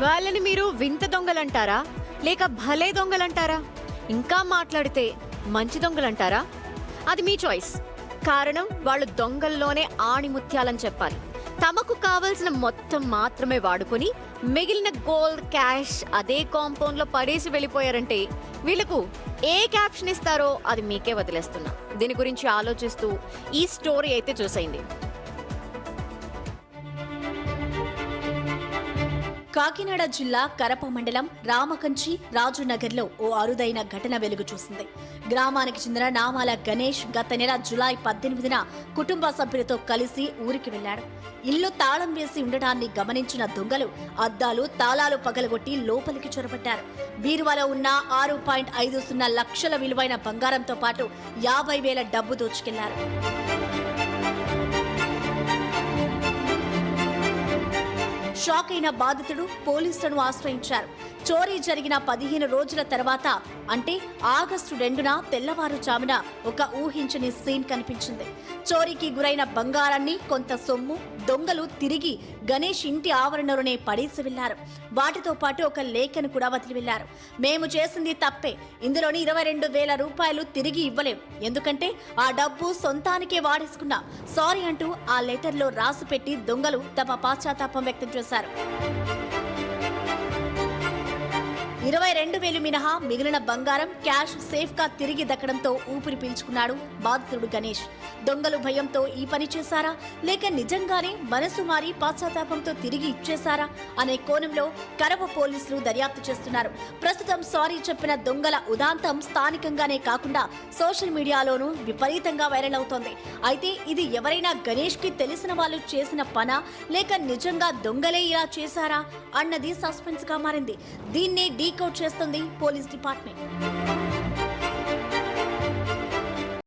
వాళ్ళని మీరు వింత దొంగలంటారా లేక భలే దొంగలంటారా? ఇంకా మాట్లాడితే మంచి దొంగలంటారా? అది మీ చాయిస్. కారణం వాళ్ళు దొంగల్లోనే ఆణిముత్యాలని చెప్పాలి. తమకు కావలసిన మొత్తం మాత్రమే వాడుకొని మిగిలిన గోల్డ్ క్యాష్ అదే కాంపౌండ్ లో పడేసి వెళ్ళిపోయారంటే వీళ్ళకు ఏ క్యాప్షన్ ఇస్తారో అది మీకే వదిలేస్తున్నా. దీని గురించి ఆలోచిస్తూ ఈ స్టోరీ అయితే చూసేయండి. కాకినాడ జిల్లా కరప మండలం రామకంచి రాజునగర్లో ఓ అరుదైన ఘటన వెలుగు చూసింది. గ్రామానికి చెందిన నామాల గణేష్ గత నెల జూలై 18న కుటుంబ సభ్యులతో కలిసి ఊరికి వెళ్లాడు. ఇల్లు తాళం వేసి ఉండటాన్ని గమనించిన దొంగలు అద్దాలు తాళాలు పగలగొట్టి లోపలికి చొరబడ్డారు. బీరువాలో ఉన్న 6.50 లక్షల విలువైన బంగారంతో పాటు 50,000 డబ్బు దోచుకెళ్లారు. షాక్ అయిన బాధితుడు పోలీసులను ఆశ్రయించారు. చోరీ జరిగిన 15 రోజుల తర్వాత అంటే ఆగస్టు 2న తెల్లవారుజామున ఒక ఊహించని సీన్ కనిపించింది. చోరీకి గురైన బంగారాన్ని కొంత సొమ్ము దొంగలు తిరిగి గణేష్ ఇంటి ఆవరణలోనే పడేసి వెళ్లారు. వాటితో పాటు ఒక లేఖను కూడా వదిలి వెళ్లారు. మేము చేసింది తప్పే, ఇందులోని 22,000 రూపాయలు తిరిగి ఇవ్వలేం, ఎందుకంటే ఆ డబ్బు సొంతానికే వాడేసుకున్నాం, సారీ అంటూ ఆ లెటర్లో రాసిపెట్టి దొంగలు తమ పశ్చాత్తాపం వ్యక్తం చేశారు. 22,000 మినహా మిగిలిన బంగారం క్యాష్ సేఫ్ గా తిరిగి దక్కడంతో ఊపిరి పీల్చుకున్నాడు బాధితుడు గణేష్. దొంగలు భయంతో ఈ పని చేశారా లేక నిజంగానే మనసు మారి పశ్చాత్తాపంతో తిరిగి ఇచ్చేశారా అనే కోణంలో కరప పోలీసులు దర్యాప్తు చేస్తున్నారు. ప్రస్తుతం సారీ చెప్పిన దొంగల ఉదాంతం స్థానికంగానే కాకుండా సోషల్ మీడియాలోనూ విపరీతంగా వైరల్ అవుతోంది. అయితే ఇది ఎవరైనా గణేష్ కి తెలిసిన వాళ్ళు చేసిన పనా లేక నిజంగా దొంగలే ఇలా చేశారా అన్నది సస్పెన్స్ గా మారింది. దీన్నే డీకోడ్ చేస్తుంది పోలీస్ డిపార్ట్మెంట్.